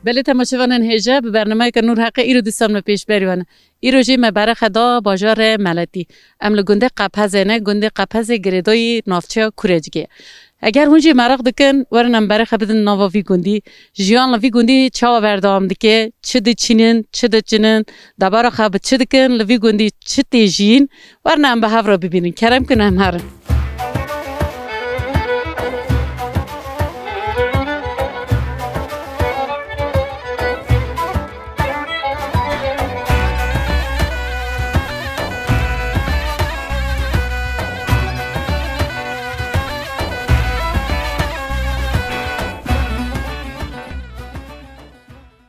بله تماشاگران هجا به برنامه که نور حق ایرو دوستان پیش بریوانه ایرو جی مبره خدا باجار ملتی عمل گنده قپزه نه گنده قپزه گریدای نافچه کورجگی اگر هونجی مراق دکن ورنم برای خبرن نوافی گندی جیان لوی گندی چا وردام دکه چه دچینن چه دچینن دبارا خب چه دکن لوی گندی چه تیجین ورنم به هفرا ببینین کرم کنم هرن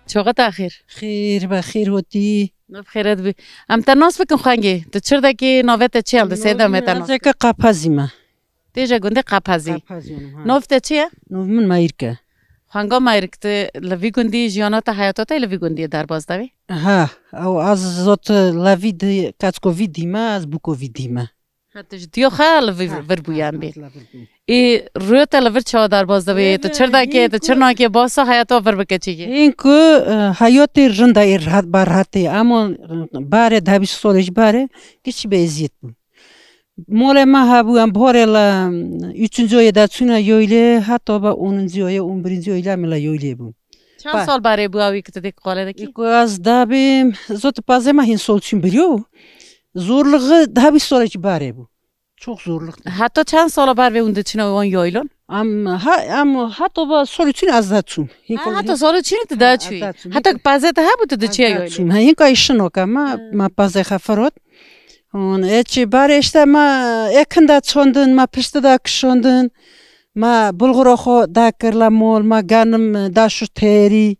چقدر آخر خیر بخیر هوتی خیرت بی ام تناس بکن خانگی تو چرا که نوفت چیه الده سیدا میتونم از که قپازی ما تیجا گنده قپازی نوفت چیه نوف من مایرکه خانگا مایرکت لوی گندی جیانات حیاتات لوی گندی در باز دوی ها او از زوت لوی دی کاتکووی دیما از بوکووی دیما حتی دیو خال ور بویم بی ای رویت لور چه در باز دوی تو چرا که تو چرا که باسا حیاتا ور بکچیه این که حیات رنده راحت راحتی اما باره دبیس سالش باره کسی به ازیت بود مال ما هبویم بارلا üçüncü داتونا یویله حتی با اونجی اون برینجی یویله ملا یویله بود چند سال برای بوایی که تو دیگه قاله دکی از دبیم زود پازه ما هین سالچین بریو zorluğu daha bir sonraki bari bu. Çok zorluk. Hatta çend sala ber ve unde çine oyan yaylon? Ama hatta ba soluçun az da çum. Hatta soluçun da da çuy. Hatta pazet ha bu da çiye yaylon. Ha hin kayışın o kama ma pazet hafarot. On eçi bari işte ma yakında çondun ma pişti da kışondun. Ma bulgur xo da kirla mol ma ganım da şu teri.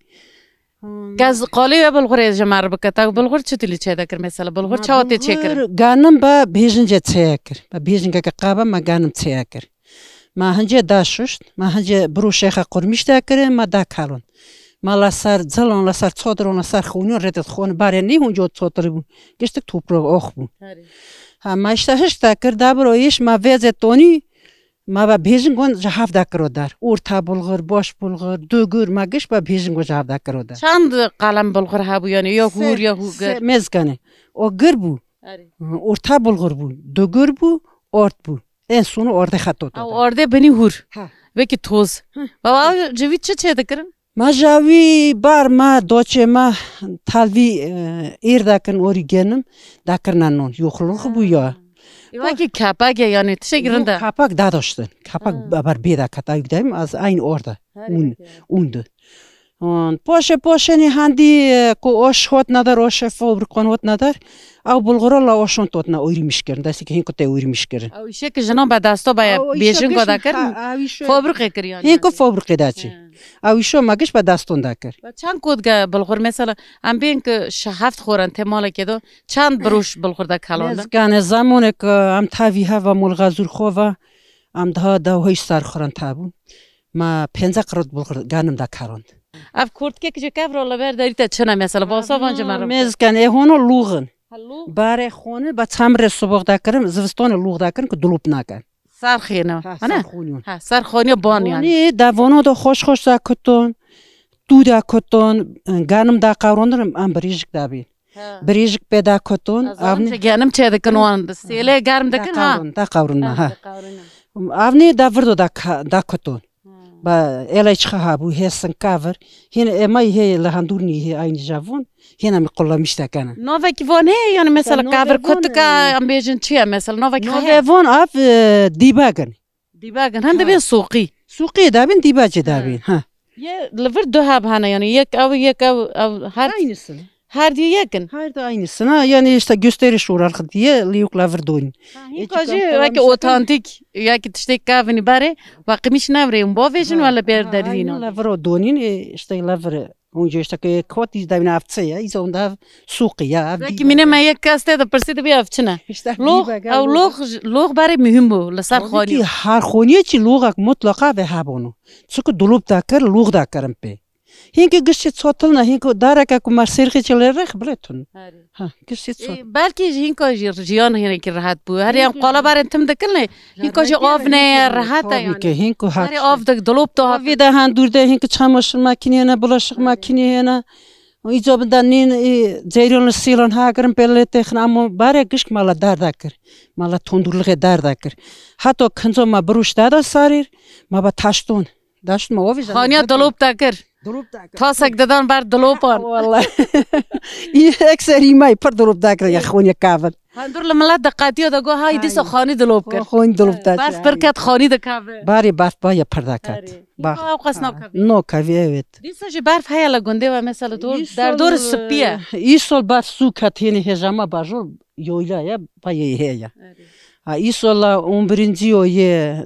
گاز قالی و بلغور از جمع رو بکتا و بلغور چطوری چه دکر مثلا بلغور چه وقتی چه کر؟ گانم با بیشنجه چه کر با بیشنجه که قابا ما گانم چه کر ما هنجه داشت ما هنجه بروشه خا قرمیش دکره ما دکالون ما لسر زلون لسر صادرون لسر خونی رد خون باره نی هنجه صادر بود گشت توپرو آخ بود ها ما اشتهش دکر دبرایش ما وزه تونی ما با بیشن گون جهاف دکرو در اورتا بلغور باش بلغور دوگر ما گش با بیشن گون جهاف دکرو در چند قلم بلغور ها بو یعنی یا هور یا هوگر مزگانه او گر بو اورتا بلغور بو دوگر بو ارد بو en sonu orada xat oldu. Orada beni hur. Ve ki toz. Baba cevi çe dikrin? Ma javi bar ma doçe ma talvi irdakin origenim dakirnanon. Yoxluq bu ya. Belki kapak yani teşekkür ederim. Kapak dadoştu. Kapak bar bir dakika tayyipdeyim az aynı orada. Undu. Poşe ni handi ko oş hot nadar oş fabrikon hot nadar. Av bulgurala oşon totna oyrimiş kerin. Dasi ki hinko te oyrimiş kerin. Av işe ki jana ba dasto ba bejin ko dakir. Fabrike kir yani. Hinko fabrike daçi. Av işo magish ba daston dakir. Çan kod ga bulgur mesela am ben ki şahaft xoran temala kedo çan bruş bulgur da kalonda. Gane zamone ki am tavi hava mulgazur khova am da hoy sar xoran tabun. Ma 5 qirot bulgur ganim da kalond. Av kurtke ki kavrola ver darita çana mesela basa vanca mar. Mezkan hono luğun. باره خونه با تمر صبح دکرم زوستان لوغ دکرم که دلوب نکن سرخینه ها سرخونی بان یعنی دوانو دو خوش دکتون دو دکتون گانم دا قاروندرم ام بریجک دابین بریجک پیدا کتون آونی گانم چه دکنوان سیله گرم دکن ها دا قارون ها آونی داوردو دکتون با الایچ خابو هستن کاور هین امای هی لهندورنی هی این جوون هنا میقلمیش دکنه نوک وانه یعنی مثلا کاور کت که ام بیشتر چیه مثلا نوک وان آف دیباگن هنده بین سوقی دابین دیباجی دابین ها یه لور دو هب هنه یعنی یک او هر aynısın her diye yakın her de aynısına yani işte gösteriş uğrar diye liyuklar doyun belki otantik belki işte kavini bare vakmiş navre bu vejin valla bir derdino lavro donin işte lavro onca işte ki koti davina afçı ya izonda suqi ya belki mine ma یک kaste da persi bir afçına log bare mühim bu lasar khani har khoni çi logak mutlaka ve habonu çünkü dolup da kır log da karım pe هینکه گشت سوتل نه هینکه داره که کمر سرخی چله رخ بلتون ها گشت سوت بلکه هینکه جیان هینه که راحت بود هری هم قالا بر انتم دکل نه هینکه جی آف نه راحت یعنی هینکه هری آف دک دلوب تو ویده هن دورده هینکه چماشر ماکینی نه بلاشق ماکینی نه ایجا بدن نین جریان سیلان ها کرم پله تخن اما باره گشک مالا درد کر مالا تندورلغه درد کر حتی کنزو ما بروش دادا ساریر ما با تاشتون داشت ما اویز خانیا دلوب تکر تاسک دادن بر دلوبان والله این اکثری مای پر دلوب دکر یا خونی کاون هندور لملات دقاتیو دگو های دیسا خانی دلوب کر خونی دلوب دکر برف برکت خانی دکاوه باری برف بایا پر دکت باخ قسنا کاوه نو کاوه اوید دیسا جی برف هیا لگنده و مثلا در دور سپیه ایسال برف سو کتینی هجما باجور یویلا یا بایا هیا ایسال اون برینجی و یه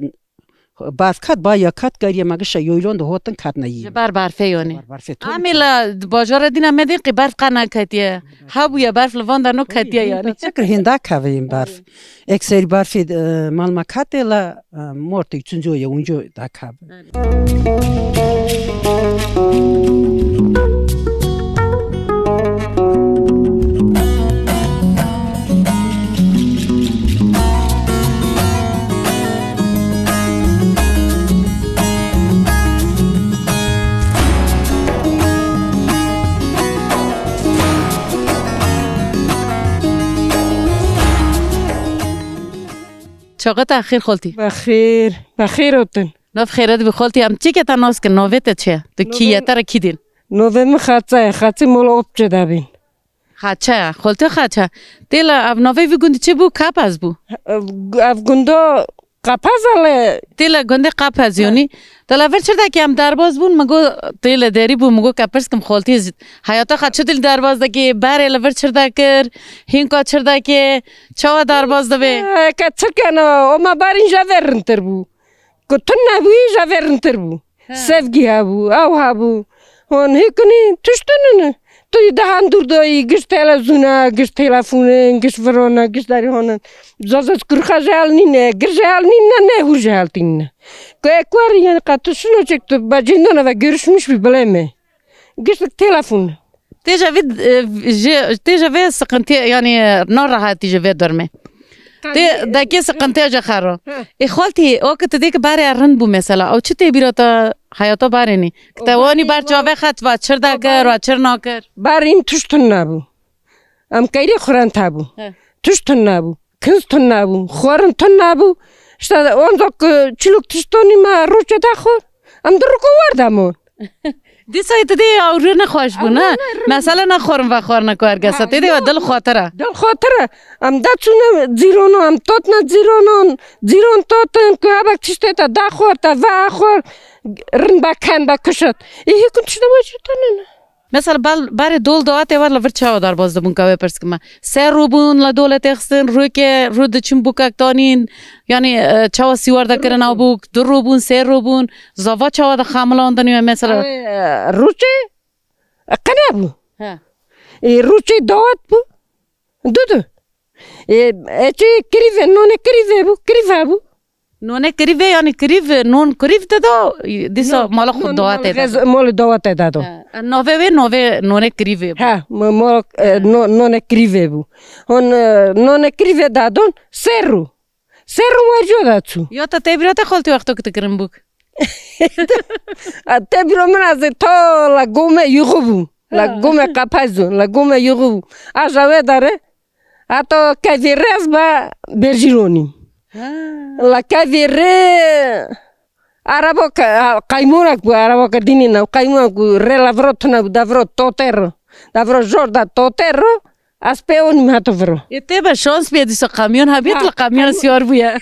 برف کات بایا کات کاری مگه یویلون ده هوتن کات نایی برفه یونی امیلا باجار دینا مدی قی برف قنا کتیه هبو یا برف لوان در نو کتیه یعنی چکر هندا کاویم برف اکثر برف مال مکات لا مرتی چنجو یا اونجو دا کاو چاقت اخیر خالتی بخیر اوتن ناف خیرت بخالتی هم چی که تناس که نویت چه تو کیه تر کی دین نویم خاطی مول اوبچه دابین خاطه خالتی خاطه دیل اب نوی ویگوندی چی بو کاپاز بو اف گوندو قپاز ale دیل گونده قپاز یونی دل ور چرده که هم درباز بون مگو دیل دری بو مگو کپرس کم خالتی حیاتا خاطه دیل درباز ده که بره لور چرده کر هینکا چرده که چاوا درباز ده که چکنه اما بارین جاورنتر بو کتن نبوی جاورنتر بو sevgi هبو او هبو هون هیکنی تشتنه توی دهان دور دایی گشت تلویزیونه گشت تلفونه گشت ورانه گشت داری هونن زازت کرخه جهل نینه گر جهل نینه نه هور جهل تینه که اکواری یعنی قطعشونو چکتو با جندانه و گرشمش بی بلمه گشت تلفون تیجا وی سقنتی یعنی ناراحتی جوی درمه ده که سقنتی جا خرا ای خالتی او که تدیک باره رند بو مثلا او چه تی بیراتا حیاتا باره نی که توانی بر جاوه خط و چر دگر و چر ناکر بارین تشتن نبو ام کاری خورن تابو تشتن نبو کنستن نبو خورن تن نبو شتا اونجا که چلوک تشتانی ما روچه دخور ام درو که وردمون دیسای تدی آوره نخواهش بو نه مثلا نخورم و خور نکو ارگسته تدی و دل خاطره ام دچونه زیرونو ام توتنا زیرون توتن که هبک چشته تا دخور تا و خور رن بکن بکشت ایه کن چشته باشه تنه مثلا بر دول دعات ور لور چاو در باز دبون که پرس که ما سر رو بون لدولت اخسن روی که رو دچون بوکک دانین یعنی چاو سیوار دکرن او بوک دو رو بون سر رو بون زاوا چاو د خاملان دنی مثلا روچه قنا بو روچه دعات بو دو اچه کریفه نونه کریفه بو نونه کریوه یعنی کریو نون کریو دادو دیسا مال خود دعات دادو مال دعات دادو نوه نونه کریوه ها مال نونه کریوه بو هون نونه کریوه دادون سرو مرجو دادو یا تا تبیرات خالتی وقتا که تکرم بوک تبیرو من از تا لگومه یوغو بو لگومه قپازو لگومه یوغو بو اجاوه داره حتی که رز با برجیرونیم لکه ویره عربا قایمونک بو عربا که دینی نو قایمونک بو رلافروت نو دافروت توتر دافروت جوردا توتر از پیونیم هاتو فرو ایته با شانس بیاد دیسا قامیون ها بیاد قامیون سیار بویا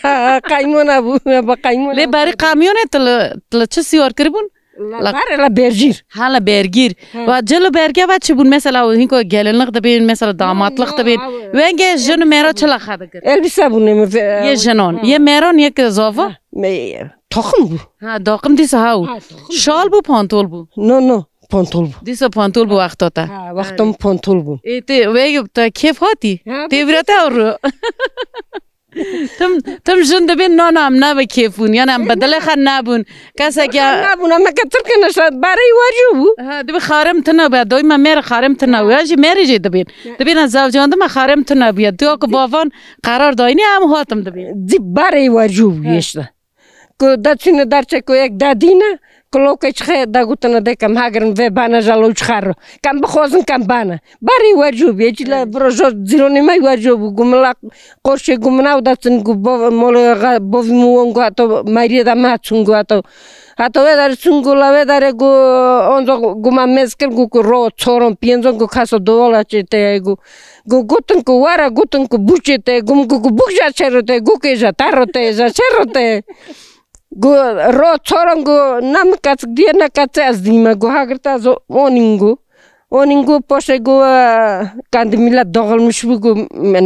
قایمون بو با قایمون لی باری قامیون تل چه سیار کربون باره برگیر حالا برگیر و جلو برگیر بعد چه بون مثلا هینکو گلنلق دبین مثلا داماتلق دبین ونگه جن میرا چلا خاده کرد البسه بونه یه جنون یه میران یک زاوا تخم بو ها داقم دیسا هاو شال بو پانتول بو نو پانتول بو دیسا پانتول بو وقتا تا وقتم پانتول بو ایتی ویگو تا کیف هاتی تی بیراته او رو تم جن دبین نانم نبه کیفون یعنی هم بدل خن نبون کسی که نبون اما که ترک نشد برای واجو دبی خارم تنه بیاد دوی ما میر خارم تنه بیاد جی میری جی دبین از زوجان دم خارم تنه بیاد تو که باوان قرار داینی هم هاتم دبین دی برای واجو بیشتر که دچین درچه که یک دادینه کلوکش خیر داغوتنا دکم هاگرن و بنا جلوش خارو کم بخوزن کم بنا باری واجو بیچلا بروجو زیرونی مای واجو گملا قرشه گمناو داتن گو مول بویمونگو اتو ماری دما چونگو اتو ودار چونگو لا ودار گو اونجا گما مسکل گو رو چورم پینزون گو خاصو دولا چته گو گوتن کو وارا گوتن کو بوچته گم گو بوجا چرته گو که جا تاروته جا چرته گو رو چورنگو نمکات دیه نکات از دیما گو هاگرتا زو اونینگو پاشه گو کاند میلا داغل مشبو گو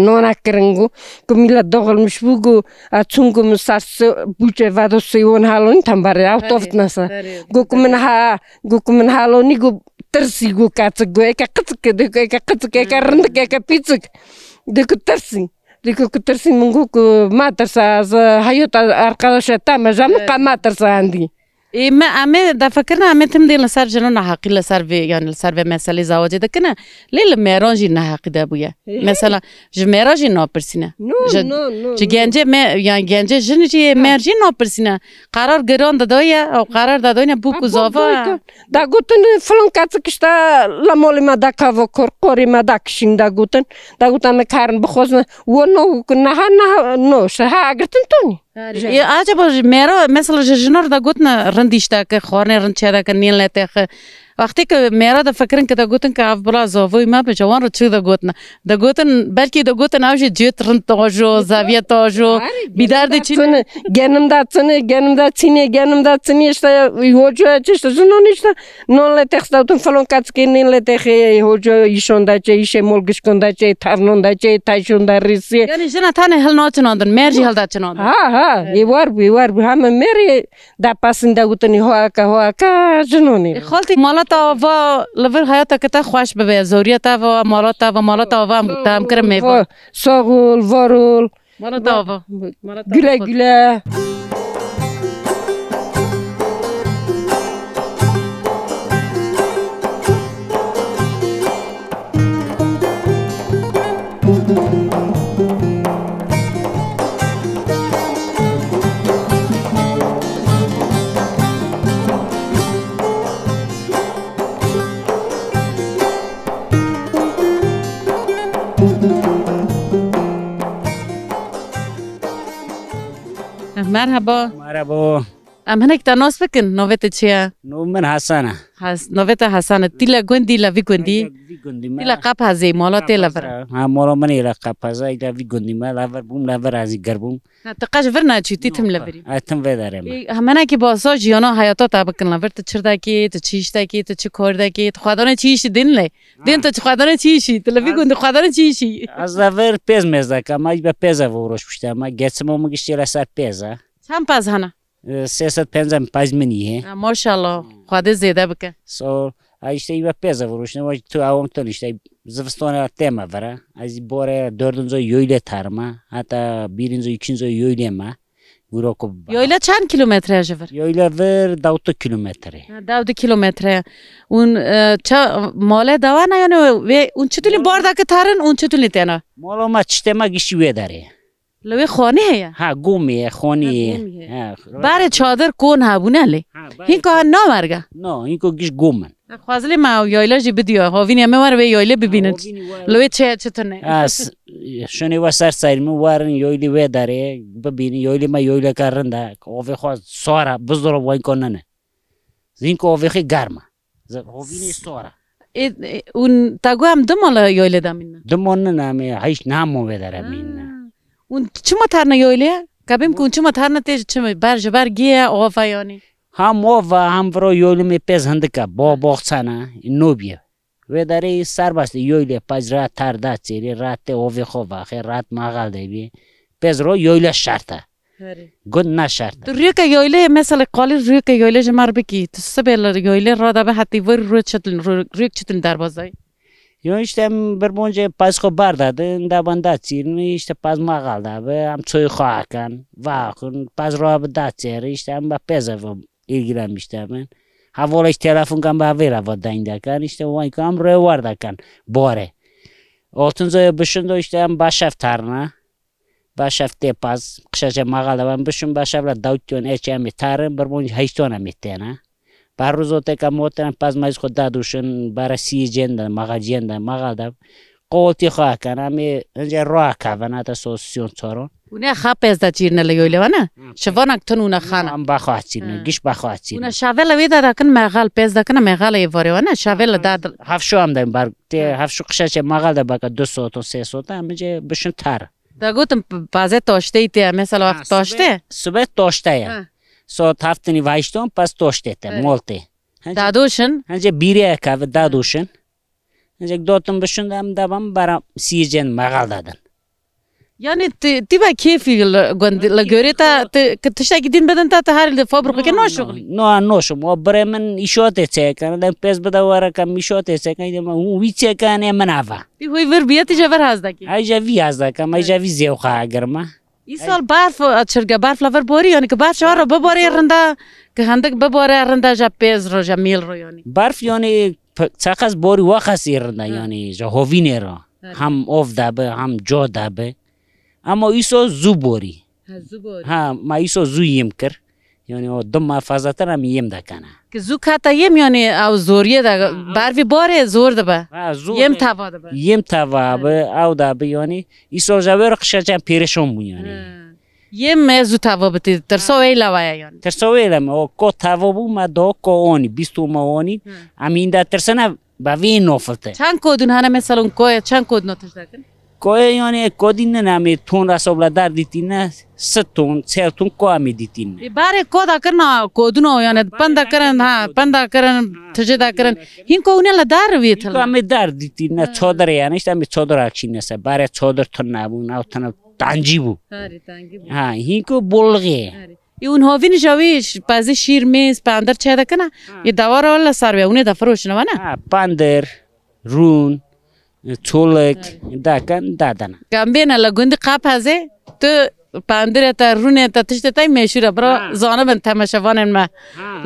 نونا کرنگو گو میلا داغل مشبو گو چونگو مساس بوچه وادو سیون حالونی تنباره اوتوفت نسا گو کمن حالونی گو ترسی گو کاتک گو ایکا قطک دیکو ایکا قطک ایکا رندک ایکا پیچک دیکو ترسی دیگه کترسی منگو که ما ترسا از حیات ارکادش تام جام ما ترسا اندی. ما امه دفکرنا امه تم دیل سر جنون نحقی لسر و یعنی لسر و مسئله زواج ده کنه لیل میراجی نحقی ده بویا مثلا جمیراجی ناپرسینه. نه. جگنجه یعنی گنجه جنجی میراجی ناپرسینه قرار گران دادایا او قرار دادایا بوکو زاوا. دا گوتن فلان کات کشتا لامول ما دا کاو کاری ما دا کشین دا گوتن مکارن بخوزن و نو نه شه اگرتن تونی. عجب میرا مثلا جنور دا گوتن رندیشتا که خورنه رند چه دا که نیل نته خ وقتی که میرا دا فکرن که دا گوتن که اف بلا زاوی ما به جوان رو چه دا گوتن بلکه دا گوتن اوش جیت رند تاجو زاویه تاجو بیدار چین گنم دا چینی اشتا یوجو چشتا جنون اشتا نون لته خدا تون فلان کات که نیل لته خ یوجو ایشون دا چه ایشه مولگش کن دا چه ترنون دا چه تایشون دا ریسی یعنی جنا تانه هل ناچناندن مرجی هل دا چناندن ها یوار بی همه مری دا پاسنده گوتنی هوا کا جنونی خالتی مالتا و لور حیاتا که تا خوش ببه زوریتا و مالتا و تام کرم میبا ساغول وارول مالتا و گله مرحبا هنک تناس بکن نوبت چیه؟ نو من حسنه نوبت حسنه تیلا گوندی لوی گوندی تیلا قاب هزی مالا تیلا ور ها مالا من ایلا قاب هزی ایلا وی گوندی ما لور بوم لور ازی گربوم تقاش ورنا چی تیتم لوری اتم ودارم همنا کی باسا جیانا حیاتا تا بکن لور تو چردا کی تو چیشتا کی تو چی کاردا کی تو خدانه چیش دین لی دین تو خدانه چیشی تو لوی گوندی خدانه چیشی از لور پیز مزدا کما با پیز وروش پشت ما گچم مگشتی لسر پیزا چند پز هنه 355 منیه ماشاءالله خدا زیاده بکن سو ایشته با پیز وروش نمیشه تو عوام تونیشته زفستانه تیمه وره از باره دردنزو یویله ترما حتی بیرینزو یکینزو یویله ما گروکو یویله چند کیلومتره جور یویله ور 2 کیلومتره 2 کیلومتره اون چه ماله دوانه یعنی اون چطوری بارده که ترن اون چطوری تینا مالا ما چته ما گیشی وی داره لوی خانه هیا ها گومیه خانه باره چادر کون هبونه لی هین که ها نامرگه نه این که گیش گومن خوازلی ما یایله جی بدیو هاوینی همه واره به یایله ببیند لوی چطور شنی و سر سایرمی وارن یایلی وی داره ببینی یایلی ما یایله کرنده آوی خواست ساره بزرگ وای کننه این که آوی خیلی گرمه هاوینی ساره اون تاگو هم دمالا یایله دامینه دمانه نامه هیچ نامو وی داره مینه اون چه مترنه یایله؟ کبیم کن چه مترنه تیج چه برج گیه آفا یانی؟ هم آفا هم برای یایله می پیز هندکه با باخچانه نوبیه و داره سر بسته یایله پس رات ترده چیری رات آفی خواه خیلی رات مغال دیبی پیز رو یایله شرطه گند نشرطه تو روی که یایله مثل قالی روی که یایله جمر بکی تو سبیل یایله را دبه حتی وی روی چطل در بازای یا işte برمونجه پس خو بردادن دبنده چیرنی işte پس مقالده به هم چوی خواه کن واقعا پس راه به دچره işte هم با پزه ilgilenmişler ben. Havalı işte telefon kan ba vera va dayında kan işte o kan revarda kan bore. Altınca başında işte hem başaf tarna. Başaf tepaz kışaca mağala ben başım başafla davutyon eçemi tarım برمونج هیچونه میتونه. بر روزوته که موتن پس ماز خود دادوشن برای سی جنده مغازینده مغازده قوتی خواه کنه می انجا راه کنه تا سوسیون چارون. اونه خواه پیزده چیرنه لیویله ونه؟ شوانک تن اونه خانه. هم بخواه چیرنه گیش بخواه چیرنه. اونه شاول ویدا دکن مغال پیزده کنه مغال ایواره ونه شاول داد. هفشو هم داریم بر هفشو قشچه مغال ده بکه 2 ساعت و 3 ساعت هم میشه بشن تر. دا گفتم بازه تاشته ایتی مثلا وقت تاشته؟ صبح تاشته یا. ساعت هفتنی وایشتم پس تاشته ته مالته. دادوشن؟ هنچه بیریه که دادوشن. هنچه دوتم بشن دام دام برام سی جن مغال دادن. Yani tiba keyfi göre ta tışta gidin beden ta her fabrika ke no şogli. No şum o bremen işot etse kan da pes bada vara kam işot etse kan da u vice kan emanava. Ti hoy ver biyati javer hazdaki. Ay javi hazda kam ay javi zevqa agarma. İsal barf açırga barf laver bori yani ki barf şara babari rında ki handak babari rında ja pez ro ja mil ro yani. Barf yani çaqas bori waqas rında yani ja hovinero. Ham of da be ham jo da be. اما ایسو زو بوری ها ما ایسو زو یم کر یعنی او دم محفظتر هم یم دکنه که زو کاتا یم یعنی او زوریه دا باروی باره زور دا با یم توا دا با یم توا با او دا با یعنی ایسو جاور قشجان پیرشون بو یعنی یم زو توا بتی ترسو ایلا ویا یعنی ترسو ایلا او کو توا بو ما دو کو اونی بیستو ما اونی امین دا ترسنا با وین نوفلته چند کودون هنه مثلا کوه چند کود نوتش دکن کوه یعنی کودین نمی تون رسوبلا در دیتین ستون سرتون کوه می دیتین باره کودا کرنا کودونو یعنی پندا کرن ها پندا کرن تجدا کرن هین کوونه لا دار ویتل کوه دار دیتین چادر یعنی است می چادر اکشینه سه باره چادر تن نبود نه تن تنجی بود ها هین کو بولگه اون هاوین جاویش بعضی شیر میز پاندر چه دکنه یه دوار ولا سر اونه دفروش نه ونه پاندر رون چولک دکن دادن گامبینا لگوندی قاب هزه تو پاندره تا رونه تا تشت تای میشوره برا زانه بن تماشاوانن ما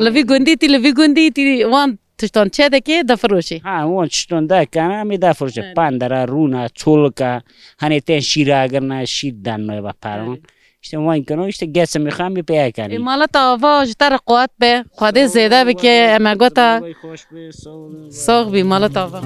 لوی گوندی تی وان تشتان چه دکی دفروشی ها وان تشتان دکن می دفروشه پاندره رونه چولکا هنی تن شیره اگر نه شیر دن نه با پرون işte وان کنو işte گس میخوام می پیا کنی مالا تا واج تر قوت به خود زیاده به که امگوتا سوق بی مالا تا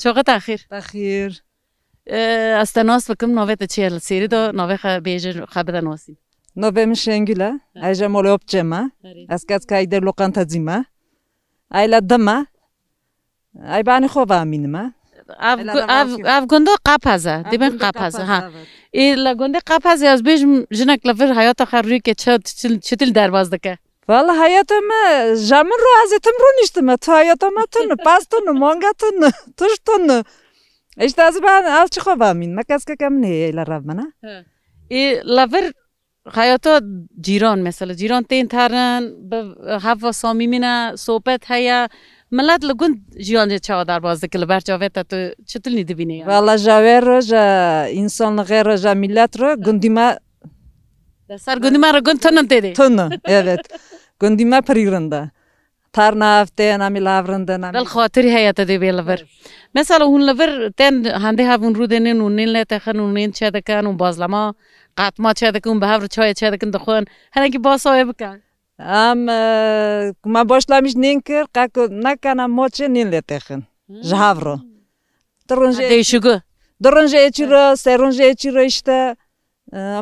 چقدر تأخیر استناس بکم نوبت چیل سری دو نوبت بیج خبر نوسی نوبت شنگله ایجا مولی obcema از کس که ایده لوکانتا زیما ایلا دما ای بانی خوب امینما اف گنده قپازه دیبن قپازه ها ایلا گنده قپازه از بیج جنک لفر حیات خروی که چتیل درواز دکه والله hayatım jamın ruazetim runiştim tu hayatım tın pastın mangatın tuştun işte az ben alçıkova min makas kakam ne ila rabana laver hayata jiran mesela jiran ten taran hava samimina sohbet haya ملت لگون جیان چه در باز دکل بر جاوید تو چطور نیدی بینی؟ والله جاوید رو جا انسان غیر جا ملت رو گندیما سر گندیما رو گند تنن تیدی؟ تنن evet گندیما پریرنده ترنافته نمی لاورنده نمی دل خاطری حیات دی بیلور مثلا اون لور تن هنده هفون رو دنین اونین لتخن اونین چه دکن اون بازلما قطما چه دکن به هفر چای چه دکن دخون هنگی باسای بکن ما başlamış ninker kako nakana moçe ninle texin javro değişiyor Doronje içiro seronje içiro işte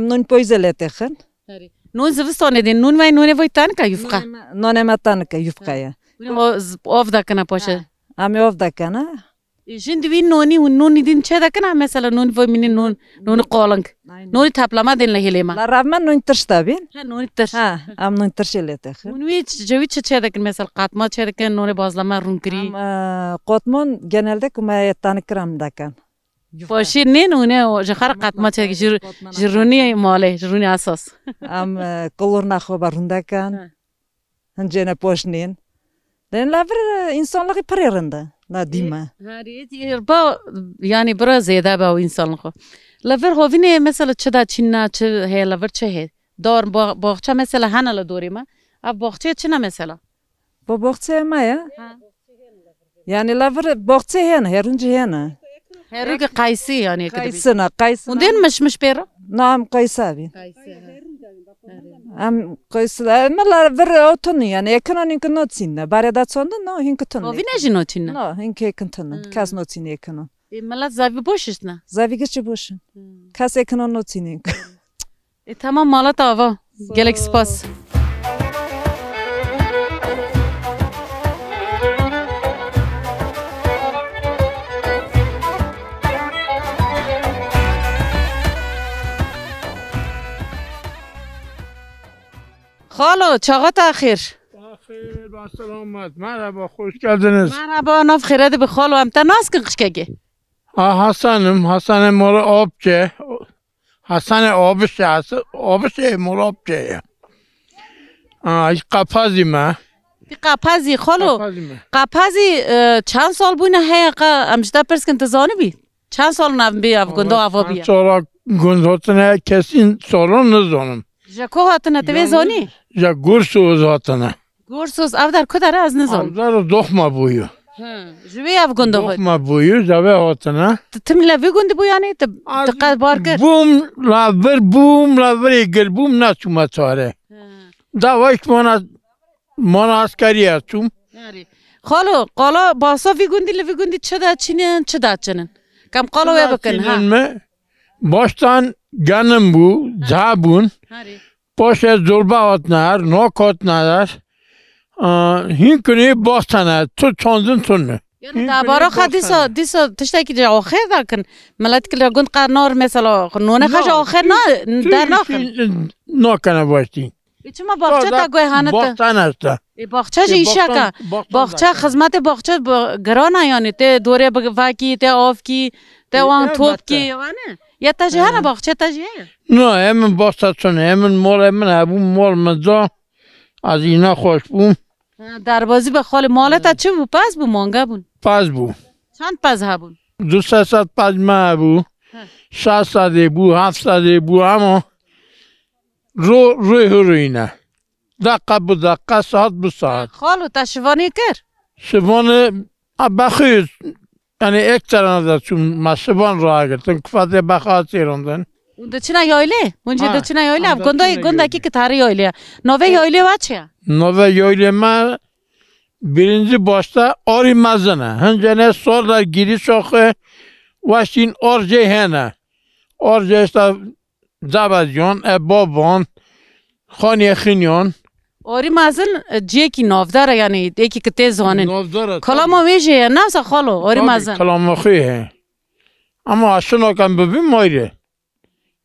nun poizele texin nun zıvıstan edin nun ve nun evoy tanka yufka nun ema tanka yufkaya of da kana poşe ami of da kana Şimdi vi noni din çe da kana mesela noni vo mini noni qolang. Noni taplama den la helema. La ravman non tırştabin. Ha noni tır. Ha, am non tırşelete. Noni javi çe da kan mesela qatma çe da kan noni bazlama runkri. Am qotmon genelde kumayettan ikram dakan. Başı ne noni o jahar qatma çe jiruni male jiruni asas. Am kolorna xobarundakan. Hancene poşnin. Den lavr insanlığı parerinde. La dima. با yani biraz ziyade با insan خو لور هوینه مثلا چه دا چینا چه هی لور چه هی دار باغچه مثلا هنلا دوری ما اب باغچه چه نه مثلا Bu bohçe ma ya? Yani lavr bohçe hena, herunca hena. her gün kayısı yani Kaysına. Unden mış pera Nam kaysabi. Am kaysa ama lavr otun yani ekonomik notsinne. Bareda sonda no hinkatın. Hovine jino çinna No hinkekantın. Kas notsinne ekonom. Malat zavi boşuşna Zavi geçi boşun. Kas ekonom notsinne. Tamam malat ava gelek spas خالو چاقات اخیر خیر با سلامت مرحبا خوش geldiniz. مرحبا ناف خیرده به خالو هم تا ناس کن قشکگه Hasan'ım mola obce Hasan obce mola obce قپازیمه قپازی خالو قپازی چند سال بونه هی امجده پرس کن تزانی بی چند سال نو بی افگنده آوا بیا سالا گندهاتنه کسین سالان نزانم جاکو هاتنه توی زانی یا گرسوز هاتنه گورسوز او در کدره از نزان در دخمه بویو جوی افگنده های دخمه بویو جوی هاتنه تم لوی گنده بو یعنی تقد بار کر بوم لور ایگل بوم نسومه تاره دواش من عسکری هستم خالو قالا باسا وی گندی چه دا چنن کم قالو وی بکن ها baştan ganım bu zabun poşe zorba atnar nok atnar hinkuni bastana tu çondun tunne yani da baro خدیسا تشتکی جا آخر در کن ملت کل گند قرنار مثلا نونه خش آخر نه در ناخن نکنه باشی چما باغچه تا گوی هانه باغچه نسته باغچه ایشه که باغچه خدمت باغچه گرانه یعنی ته دوره واکی ته آف کی ته وان توپ کی وانه یا تاجه هنه باغچه تاجه نه همین باستاتونه همین مال همین ابو مال مزا از اینا خوش بوم دربازی به خال مالت چه بو پس بو مانگا بون پس بو چند پس ها بون 200 پجمه بو 600 بو 700 بو اما روی دقیقه بو دقیقه ساعت بو ساعت خالو تشوانی کر شوانه بخیر یعنی یک ترانه چون ما شوان را گرفتن کفاته بخواد سیروندن اونده چنا یایله اونجا دو چنا یایله اب گنده کی تاری یایله نوه یایله واچه نوه یایله ما birinci başta ori mazana hıncene sonra giriş oku vaşin orje hene orje işte zabazyon babon خانه خینیان آری مازن جی کی نافداره یعنی یکی که تیز وانن کلام میشه نه سا خالو آری مازن کلام خویه اما اشنا کم ببین مایره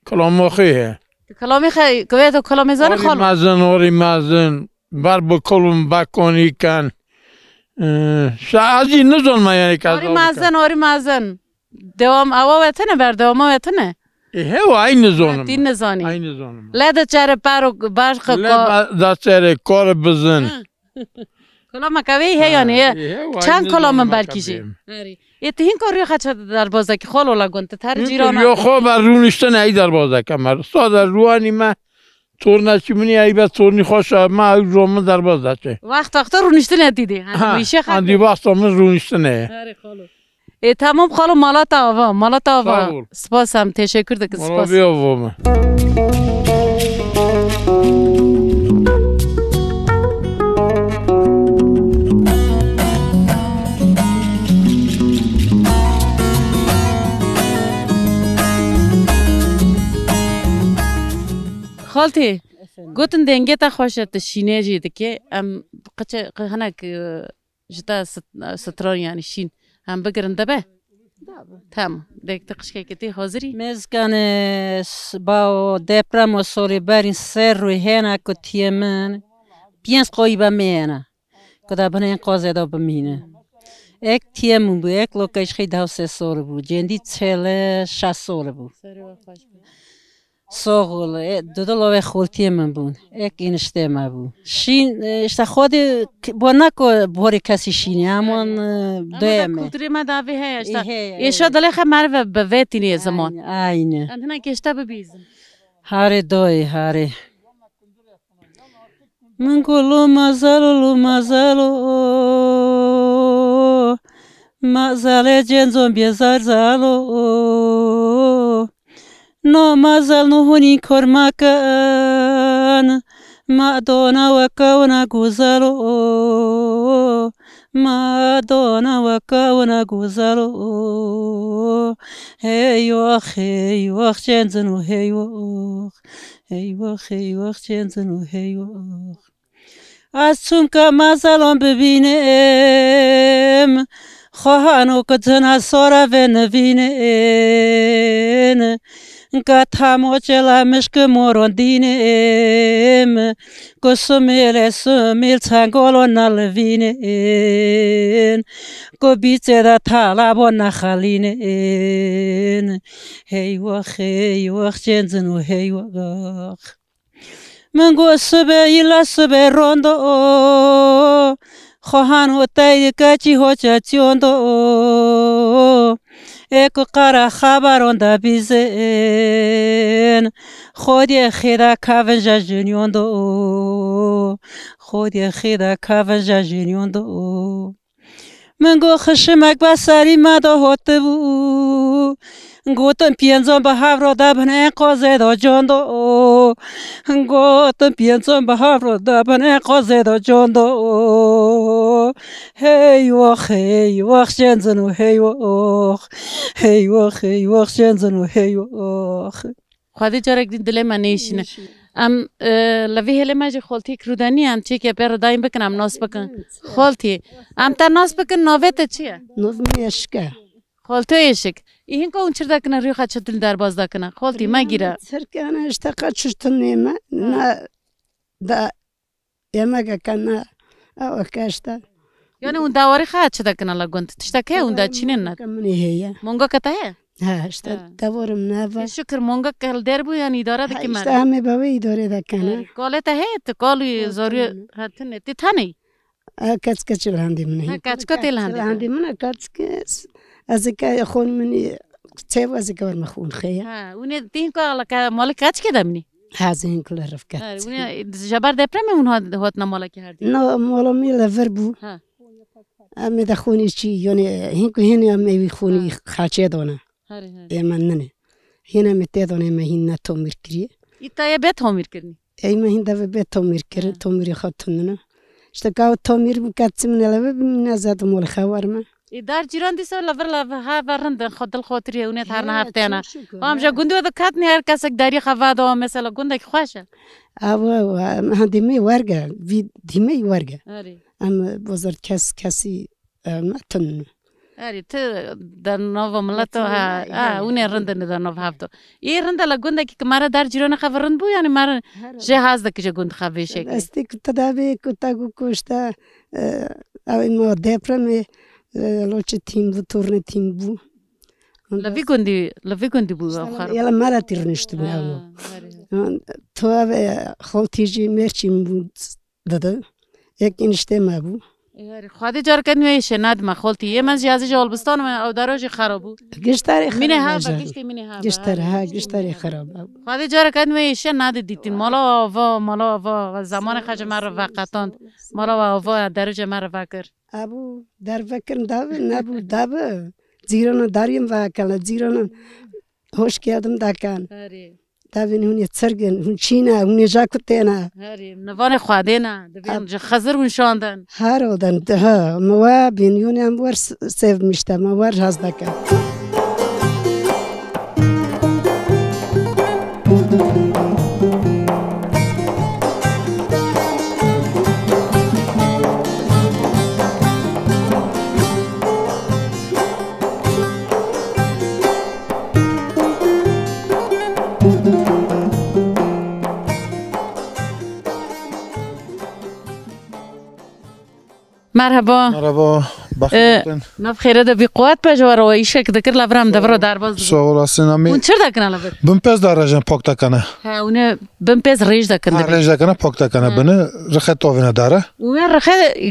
کلام خویه کلامی خی کوی تو کلام زن خالو آری مازن بر بکلم بکنی کن شازی نزون ما یعنی که آری مازن دوام اوا وطنه بر دوام وطنه هو aynı zonum. Dinle zani. Aynı zonum. Lede çare paro başka ko. Lede çare kor bizin. Kolama kavi he yani. Çan kolama belki şey. Yetihin koruyor kaç darbaza ki khol ola gonte tar jirana. Yok o ben runişten ay darbaza kamar. Sadece ruhani ma torna çimini ay be torni hoş ma romu darbaza çe. Vaqt runişten etdi. Hani bir şey xat. Hadi vaqtamız runişten ay. Hadi kholo. Tamam خالو مالات آوا سپاس هم تشکر دکه سپاس خالتی گوتن دنگه تا خوشت شینه جیده که ام قچه هنک جتا ستران یعنی شین هم بگرن دبه تمام دیگه تقشکی کتی حاضری مزگان با دپرم و سوری برین سر روی هنه که تیمن پینس قوی بمینه که بنا این قاضی دا بمینه یک تیمون بود یک لوکش خیلی 2 سال بود جندی 6 سال بود ساغل دو لوه خول تیمون بود یک اینشته ما بود شین اشتا خود با نکو باری کسی شینی همون دویمه کلتوری ما داوی هست ایشا دلی خمر به ویتینی زمان اینه انتنا کشته ببیزم هاره دوی هاره من گلو مزالو مزال جنزون بیزار زالو نو مزال نو هونی کرمکن ما دونا و کونا گوزالو ما دونا و کونا گوزالو هی وخ جنزنو هی وخ جنزنو هی وخ از چون که مزالم ببینم خواهانو که تنها سارا و نبینم که تماچل مشک مورون دینم که سمیل تنگالو نلوینم که بیچه دا طلبو نخلینم هی وخ جنزنو هی وخ من گو سبه روندو خواهانو تایی کچی هوچا چیوندو اکو قرا خبرون دا بیزن خودی خیدا کافنجا جنیوندو من گو خشمک بسری مدا هوته بو گوتن پیانزون به هفرو دبنه قازه دا جاندو گوتن پیانزون به هفرو دبنه قازه دا جاندو هی وخ جنزنو هی وخ جنزنو هی وخ خواهی جارک دین دل من نیشینه ام لوی هلی ماجی خالتی کرودانی ام چی که پر دایم بکنم ناس بکن خالتی ام تا ناس بکن نووت چیه؟ نوو میشکه خالتو ایشک این که اون چرا کنه روی خدشت دل در باز دکنه خالتی مگیره سرکانه اشتاق ششتن نیمه نه دا یمگه کنه او کاشته یعنی اون داوری خدشت دکنه لگوند تشتکه اون دا چینن ند کمنی هیه مونگا کتاه ها اشتا دورم نه شکر مونگا کل در بو یعنی اداره دکی من اشتا همه باوی اداره دکنه کاله ته تو کالی زوری هاتنه تی تانی کچ لهندی منه کچ کتی لهندی منه کچ از که خون منی چه واسه کار مخون خیه ها اونی تین کالا که مال کچ که دمنی هزین کل رفت کچ اونی جبر دپرم اون هات نمالا که هردی نه مالا میل وربو امی دخونی چی یعنی هینی امی خونی خاچه دونه من نه هینا مته دونه ما هینا تومیر کریه ایتا به تومیر کنی ای ما هیندا به تومیر کرد تومیر خاطرونه اشتکاو تومیر بکاتم نلبه بنزاد مول خوارم در جیران دیسه لور ها ورند خودل خاطری اونت هر نه هفته نه همجا گندو د کات نه هر کس داری خوا دو مثلا گندک خوشه او هندی ورگه وی دیمی ورگه ام بازار کسی متن اری تو در نو ملت ها اون رند نه در نو هفته ای رند لگوند که مرا در جیران خبرند بو یعنی مرا جهاز دک گند خویشه استی تداوی کتاگو کوشتا او ما دپرم لوچ تیم بو تورن تیم بو لوی گندی بو آخر یلا مرا تیرنشت بو تو خالتیجی مرچیم بود داده یک اینشته ما بو خواهی جار کنی میشه ندم خالتی یه من جهاز جالبستان او دراجی خرابو گشتاری خراب مینه ها گشتی مینه ها گشتاری خراب خواهی جار کنی میشه ند دیتین مالا و زمان خج مر وقتاند مالا و درجه مر وکر ابو در وکر داو نبو داو زیران داریم وکل زیران هوش کردم دکان داوین هونی سرگن هون چینا هونی جاکوتینا نوان خواده نه دوین خزر اون شاندن هر آدم ده ما بین یونی هم ور سیو میشته ما ور هست دکن مرحبا مرحبا بخیر نف خیره ده بی قوت پجوار و ایشه که دکر لبرم دبرو درباز سو olasın ami اون چر دکنه لبر بمپز darajan pak takana ها اونه بمپز ریج دکنه ریج takana pak takana beni rıxet ovina dara اون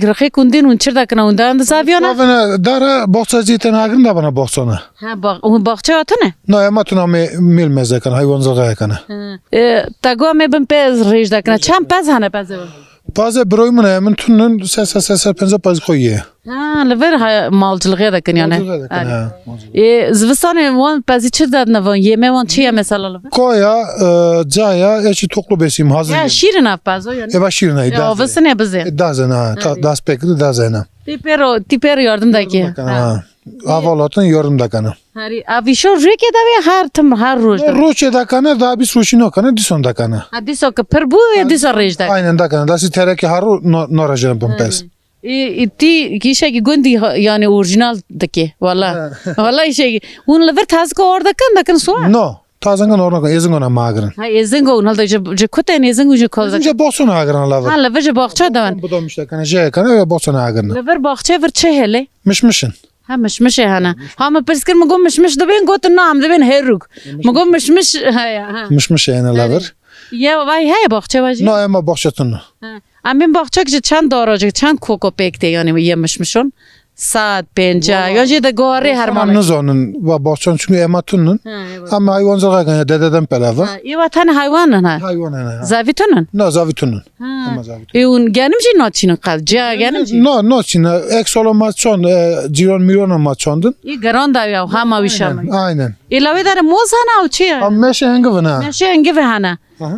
رخه کندین اون چر دکنه اون دند زاویانه ovina dara boxça zeyten agrin da bana boxçana ها اون باغچه اتونه no ama tuna mil mezekan hayvanzılığa yakana تاگو می بمپز ریج دکنه چند پز هنه پزه Bazı broymun hemen tunun ses penza paz koyuyor. Ha, lever malcılığa da yani. Zvistan van pazı çırdat ne van yeme van çiğ mesela lever. Koya, caya, eşi toklu besim hazır. Ya şirin af pazı yani. Eva şirin ay. Ya vısı ne bize. Dazena, da spekri dazena. Tiper yardımdaki. Havalatın yorumdakana. Hari avişo reke da ve her roz. Roçe dakana da bir suşino kana dison dakana. Hadi sok per bu ya disa rej da. Aynen dakana. Dasi tereki haru norajan bumpes. Ti kişe ki gundi yani orijinal daki valla. Valla işe un lever tazko orada kan soğa. No. Tazangan orada ezingona magran. Ha ezingo unal da je kuten ezingo je kolda. Je bosona agran laver. Ha lever je bahçe da. Bu da müştakana je kana bosona agran. Lever bahçe ver çehele. Mişmişin. ها مش هنا هم بس كل ما قوم مش دبين قلت النعم دبين هيروك ما قوم مش هيا مش هنا لافر يا واي هاي باخچه واجي نه اما باخچتون امین باخچه که چند داراجه چند کوکو پکته یعنی یه مشون saat penca ya je de gore her zaman nizanın ve bahçen çünkü ematunun ama hayvancılığa yani dededen pelava iyi vatan hayvanın ha hayvanın zavitunun no zavitunun ama zavitunun un gelmci naçinin qalca gelmci no naçina eksolomaz çon ciron milyon maçondun iyi garan da ya hama vişam aynen ilave dar mozana uçi ama meşe hangıvına meşe hangıvına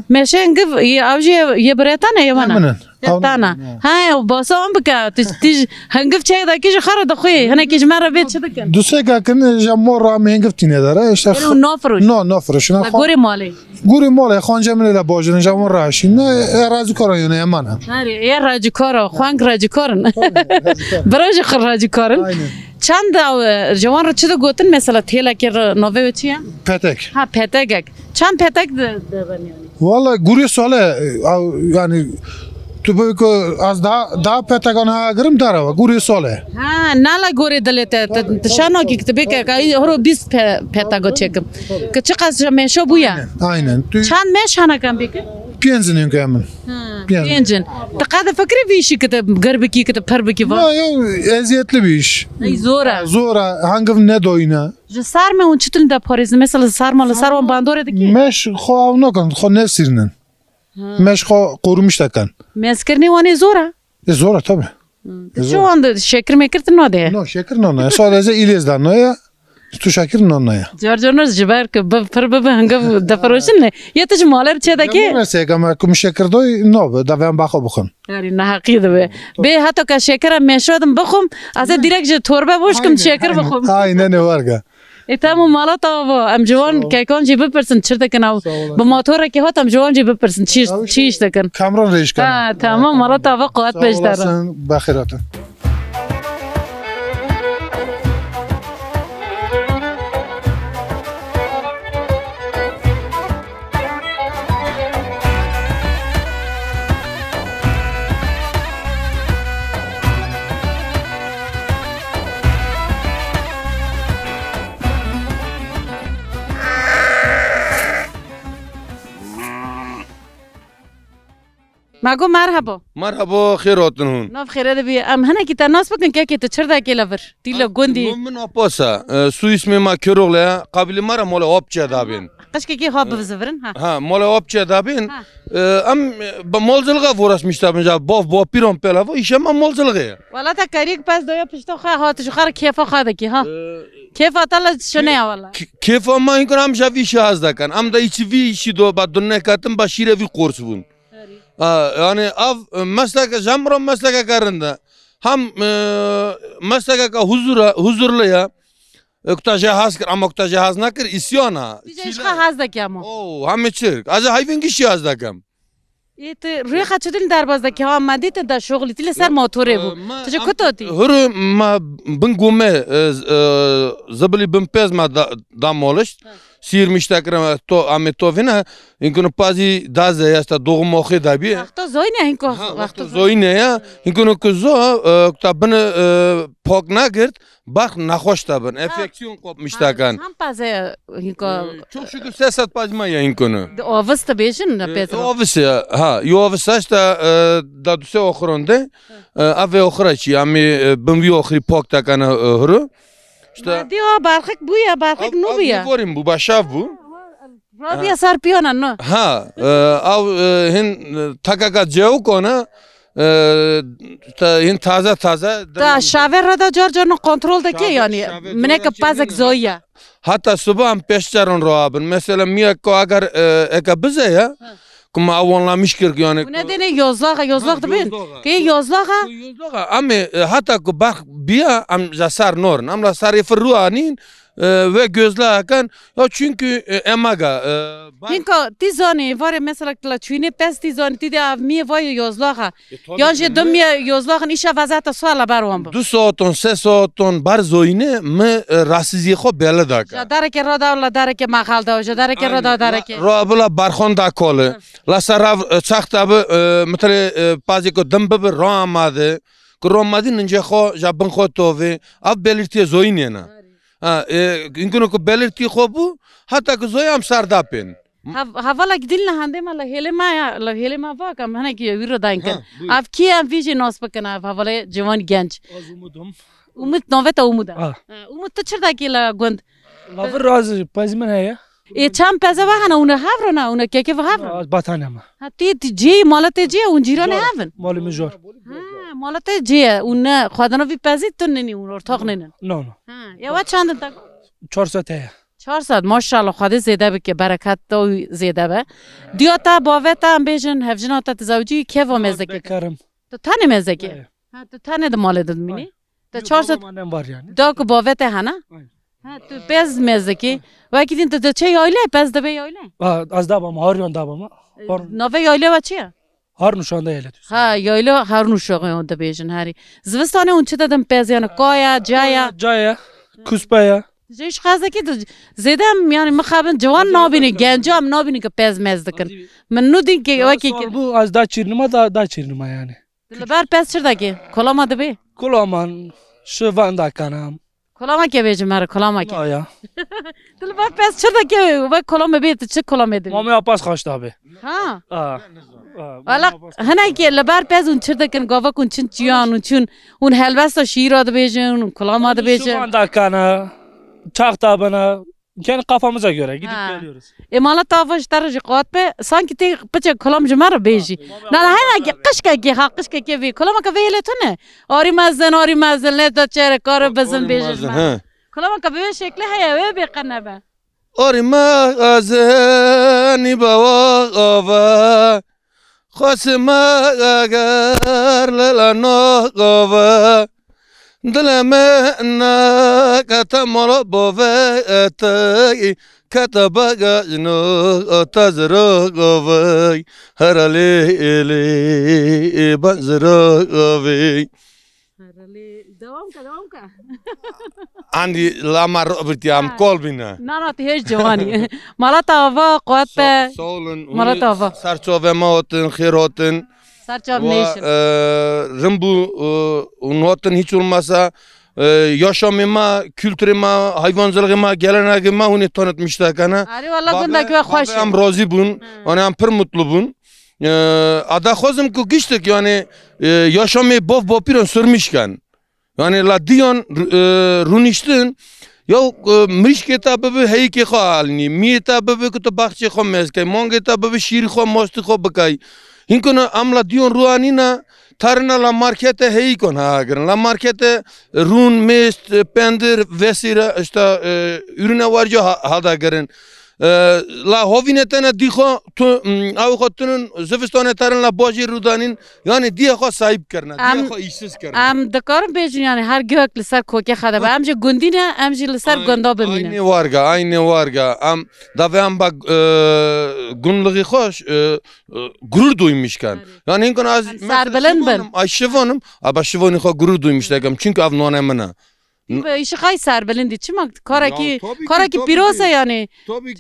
meşe hangıv avcı ye bretana yevana تانا هاي وبصوم بك هنقف شيء ذا كيش خرد أخوي هنا كيش مرة بيت شدكن دوسه كأن جمور رام هنقف تيني داره إيش نافروش نافروش لا غوري مالي غوري مالي خان جمله لا باجن جمور راشين نه راجو کارایونه امانه هاري يا راجو کارا خوانگ راجو کارن براج خر راجو کارن چند جوان رو چه گوتن مثلا تیلا که نوه چیه پتک ها پتک چند پتک دبنیانی والله غوري ساله yani تو بگو از دا پتگان ها گرم داره و گوری ساله ها نالا گوری دلته تشانو کی کتبه که هرو 20 پتگو چکم که چقدر میشو بویا aynen چند میشانه کم بک پینزنین که من پینزن تقاعد فکری ویشی که گربکی که پربکی وا یا eziyetli bir iş zora hangi ne doyuna sarma اون چتون دا پاریز مثلا sarma باندوره دکی مش خو نکن خو نسیرنن مش خو قرمش دکن مسکرنی وانی زورا زورا tabii şu anda şeker mekirtin o de no şeker no sadece ilizden no ya tu şeker no ya Giorgio'nuz jiber ki per bebe hangi dafaroşun ne yetiş malar çedeki ne mesela ama kum şeker doy no da ben bakı bakın yani ne hakiki be hatta ka şeker meşodım bakım az direkt je torba boşkum şeker bakım aynen ne var ga تمام مالا تا و ام جوان که کان جی بپرسن چرا دکن او با موتور که هات ام جوان جی بپرسن چیش دکن کامران ریش کن تمام مالا تا و قوت بهش داره بخیراتن مگو مرحبا خیراتون هون ناف خیره بی ام هنه کی تناس بکن که تو چردا کی لور دیلا گوندی من اپاسا سو اسم ما کروغلا قبل مره مال آبچه دابین قش کی هاب بزورن ها مال آبچه دابین ام با مالزلغه ورس میشتم جا با پیرم پلا و ایشم مالزلغه والا تا کاریک پس دویا پشتو خا هات شو خر کیف خاده کی ها کیف اتلا شنه والا کیف ما این کنم جوی شاز دکن ام دا ایچ وی شی دو بعد دنه کاتم با شیره وی قرص بون yani av meslek jamro meslek karında ham meslek ka huzurla ya oktaja haskır ama oktaja haz nakır isyana işka haz da ki ama o ham çirk az hayvan kişi haz da kam et ruh kaçdın darbazda ki ha madde da şogli tile ser motoru bu tuje kutoti hır ma bin gume zabli bin pez ma da molish sıyırmışlar to ametovina inkunu pazi daze yasta doğum oxi da bir Vakta zoyne hinko. vakti zoyne ya inkunu kuzo tabını pok nagirt bak nahoş tabın enfeksiyon kopmuşlar kan. Ham paze hinko. Çok şükür sesat pazmaya inkunu. Ovsta bejin na Petro. Ovisi ha yovisa işte da duse oxronde ave oxraçi ami bimvi oxri pok da kan huru. İşte Diyor barkık bu ya barkık nu bu ya. Vorim bu başav bu. Rabia sarpiyona no. Ha av hin takaka cevuk ona hin taze Ta şaver rada Giorgio'nun kontroldaki yani. Mnek pazak zoya. hatta sabah am peşçarın roabın mesela miya ko agar eka bize ya kuma avonlamış kırk yani. Bu nedeni yozlağa da ben. Ki yozlağa. Ama hatta ko bak biya am zasar norn am la sarı fırruanin ve gözle akan ya çünkü emaga Hinko tizoni var mesela la çüne pes tizoni ti de av mi var yozlağa. Yonje dömye yozlağın işe vazata suala barwam. 2 saaton 3 saaton bar zoyne me rasizi xo bela daka. Jadareke roda la dareke mahalda jadareke roda dareke. Roabla barxon da kole la sarav çaxtabı mıtre paziko dımbe ramade Kuromadi ninja xo jabın xo tove av belirtiye zoyne na. İnkunu ko belirti xo bu hatta ko zoyam sardapin. Havala gidilna hande ma la helema va kam hana ki viro dainken. Av ki am vije nos bakana havala jwan genç. Umut noveta umuda. Umut tçırda ki la gond. Lavr raz pazmen ya. Çam peza va hana una havrona una keke va havro. Batanama. Ha ti ji malate ji un jirane havn. Mali mijor. Ha malate ji una khadana vi pezit tunni un ortaq nenen. No no. Ha ya va çandın tak. 4 saat ya. 4 saat maşallah خدا زیاده به که برکت تو زیاده به دیاتا باوتا هم بیشن هفجنا تا تزوجی که و مزه که Karım. تو تنه مزه که ها تو تنه د مال داد مینی تو 4 saat Annem var yani. دو کو باوتا هنا ها تو پز مزه که وکی دین تو چه یایله پز دبه یایله Az daha babam haryon da babam. نوه یایله و چیه Harun şu anda öyle. ها یایله هر نو شوقه اون د بیشن هری زوستانه اون چه دادم پز یعنی کایا جایا Caya. Kuspaya. جیش خازه که زیدم یعنی مخابن جوان نابینی گنجام نابینی که پز مز دکن من نو دین که وکی که Bu az daha çirnima da çirnima yani. لبر پس چرا که کلاما دبی Kulaman şu vanda kanam. کلاما که بیچ مرا کلاما که Ya. لبر پس چرا که و کلاما بیت چه کلاما دبی Mami apas kaçtı abi. ها Aa. والا هنای که لبر پس اون چرا کن گاوا کن چن چیان اون چون اون حلوستا شیرا دبیجن اون کلاما Şu دبیجن vanda kana. Çakta bana. Kendi kafamıza göre gidip Ha. geliyoruz. امالا تافش درجه قات به سانکی تی بچه کلام جمره بیجی نه نه هنای قشکه که ها قشکه که وی کلام که ویله تونه آری مزن نه تا چهره کار بزن بیجی کلام که به شکل هیا وی بقنه به آری مغازنی بوا خاص ما اگر لنا قوا دلم نکتم را باوتی کتب گجنو تزرا قوی هر لیلی بنزرا قوی دوام که عندي لما ربطي عم قلبنا نه نه تیش جوانی مالا تاوا قوت به مالا تاوا سرچوبه ماتن خیراتن سرچاب نیشن رمبو نوتن hiç olmasa yaşamıma, kültürüme, hayvancılığıma, geleneğime onu tanıtmışlar kana. Ari valla gündeki ve hoş. Am razı bun, am pır mutlu bun. Ada xozum ku giştik yani yaşamı bov bopiron sürmüşken. Yani la diyon runiştin ya mriş kitabı be hey ki xalni, mi kitabı be kutu bahçe xomez ki, mong kitabı be şiir xom mosti xo bakay. Hinkona amla diyon ruanina tarına la markete hey kon hagen. La markete run mest pendir vesire işte ürüne varca halda geren. La hovinetene diho tu av xotunun zivistane tarın la boji rudanin yani diye xo sahip karna, diye xo işsiz karna. Am dakarim bejin yani her gök lisar koke xada be. Amje gundine amje lisar gunda bemine. Aynı varga. Am da ve am bak gunluğu xoş gurur duymuşkan. Yani inkon az Sarbelen ben. Ayşevanım, aba şivani xo gurur duymuşlar çünkü av nonemena. ایش خواهی سر بلندی چی ما کارا کی پیروزه یعنی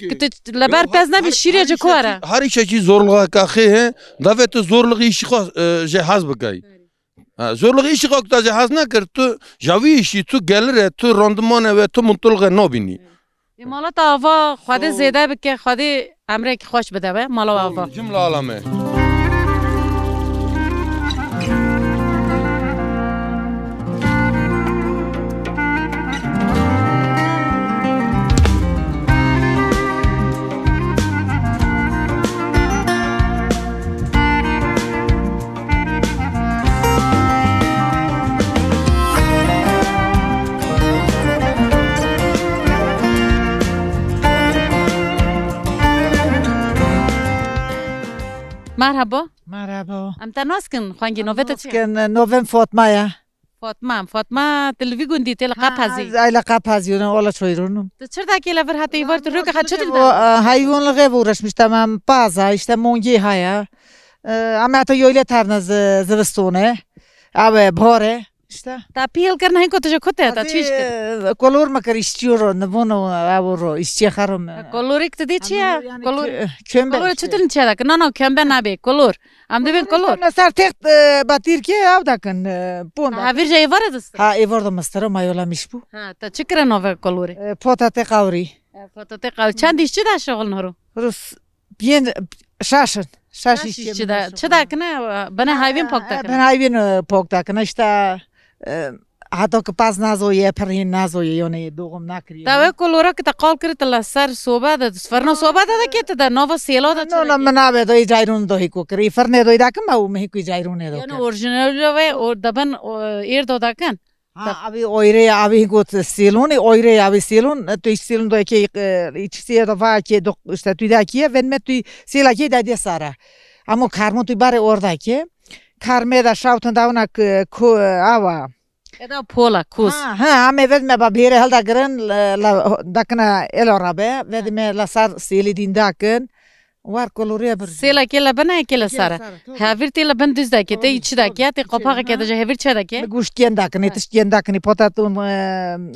که لبر پز نبی شیره جو کوره هر ایشه کی zorluğa kakhe davet zorluğu işi cihaz bıkay zorluğu işi kakta cihaz ne kır tu javi işi tu gelir tu randıman ve tu mutluluğa ne bini مالا تا آوا خواده زیده بکه خواده امره که خوش بده به مالا آوا جمله عالمه مرحبا مرحبا امتا ناسکن خوانگی نوویت چیه؟ نووم فاطمه فاطمه تلوی گوندی تل قپازی ایلا قپازیونه اولا چویرونم چرا داکی لور حتی ایوار تو رو که خد چطور hayvan لغه ورش میشتم پازا işte مونگی هایا اما حتی یویله ترنز زوستونه او باره işte تا پیل کرنا هنگو تجا کته تا چیش کرد کلور مکر istiyorum نبونو او رو istiyorum کلوریک تدی چیه؟ kömbe کلور چطور چیه داکن؟ نه kömbe نبی کلور ام دبین کلور مثلا تخت باتیر که او داکن پون هاویر جای واره دست ها ایوارد مستر مایولا میشبو تا چیکره نوه کلوری؟ پاتات قوری پاتات قوری چندیش چی دا شغل نهرو؟ روس بین شاشن شاشیش چه داکنه؟ بنه هایوین پاک داکنه؟ بنه هایوین پاک داکنه işte حتی که پس نزویه پرین نزویه یعنی دوغم نکریه تا کلورا که تقال کرد تلا سر صوبه ده فرنا صوبه ده که تا نو سیلا ده نه من آب دوی جایرون دوی کو کری فرنه دوی داکم او مهیکوی جایرون دو یعنی اورجینال و اور دبن ایر دو داکن abi oyre abi gut silon oyre abi silon tu silon do ki içsiye da va ki işte tu da ki venme tu sila ki da de sara ama karmo tu bare orada ki karme da şavtın da ona ku ava eda pola kus ha ame vedme ba bire halda gren la dakna elorabe vedme la sar sili din daken وار کلوری بر سیلا کلا بنا کلا سارا هاویر تیلا بندوز دا که تی چی دا که تی قپاق که دا هاویر چه دا که گوشت کن دا کنی تش کن دا کنی پاتاتون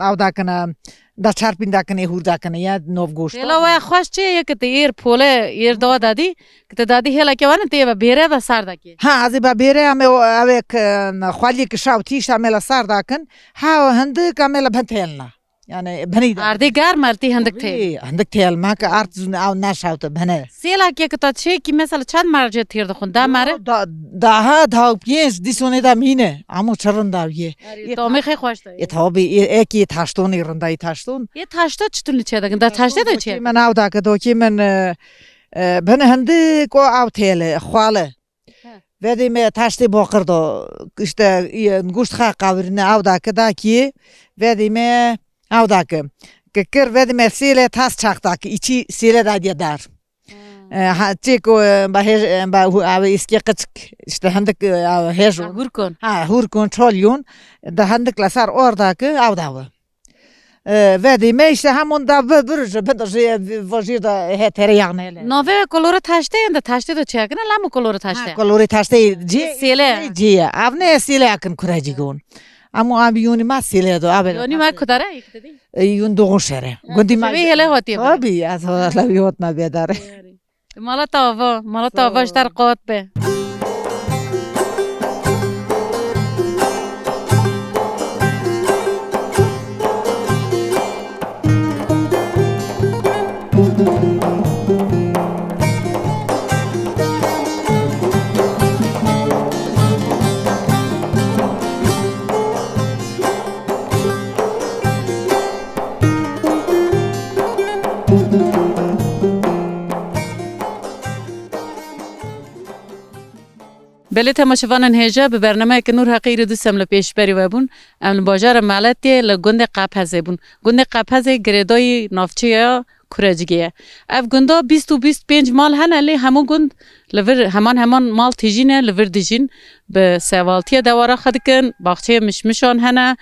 او دا کنه دا چارپین دا کنی هور دا کنی یا نو گوشت سیلا و خوش چه یک تی ایر پوله ایر دو دادی که دادی هلا که وانه تی با بیره با سار دا که ها از با بیره ام اوک خالی که شاو تیش عمل سار دا کن ها هند کامل بنتهلنا يعني بنيد أردي قار مرتي هندك تيل هندك تيل ما كأرت أو ناشاوت بنا سيلا كي كتات شيء كي مثلا چند مرجع تير دخون دا مره دا ها دا بينش ديسونه دا مينه عمو چرن دا بيه تومي خي خوش دا يتابي اكي تاشتون يرندا يتاشتون يتاشتا چطور چه دا دا تاشتا دا چه من او دا كدو كي من بنا هندي كو او تيل خواله ودی می تاشتی باقردو işte گوشت خا قاورنه او دا كدا كي ودی می او داکه که کر ود مسیله تاس چاختا که ایچی سیله دادیا دار چی کو با او اسکی قچک işte هندک هجو هور کن ها هور کنترلیون ده هندک لسر orada که او داو ودی میشه همون دا برج بدرجه وجیر دا هتر یعنی نوه کلور تاشته اند تاشته تو چه کنه لامو کلور تاشته کلور تاشته جی سیله جی avne سیله اکن کراجیگون اما آبیونی ما سیله دو آب یونی ما کداره یون دوغون شره گندی ما شبیه هله هاتی آبی از هلا بیوت نبیداره مالا تاوا اشتر قوت به بله تماشاوانان هجا به برنامه که نور حقیقی دوستم لپیش بری و بون ام بازار ملتی لگند قپزه بون گند قپزه گردای نافچه یا کرجگیه اف گندا 20-25 مال هنه لی همون گند لور همان مال تیجینه لور دیجین به سوالتی دواره خدکن باغچه مشمشان هنه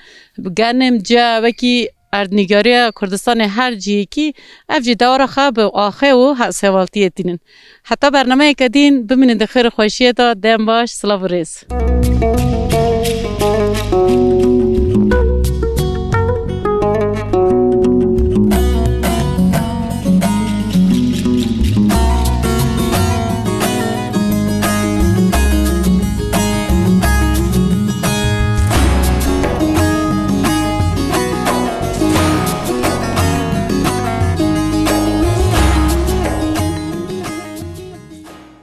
گنم جا وکی اردنگاری کردستان هر جایی که افجی دوره خواب آخه و سوالتی دینن حتی برنامه که دین ببینید خیر خوشیه تا دم باش سلام و ریز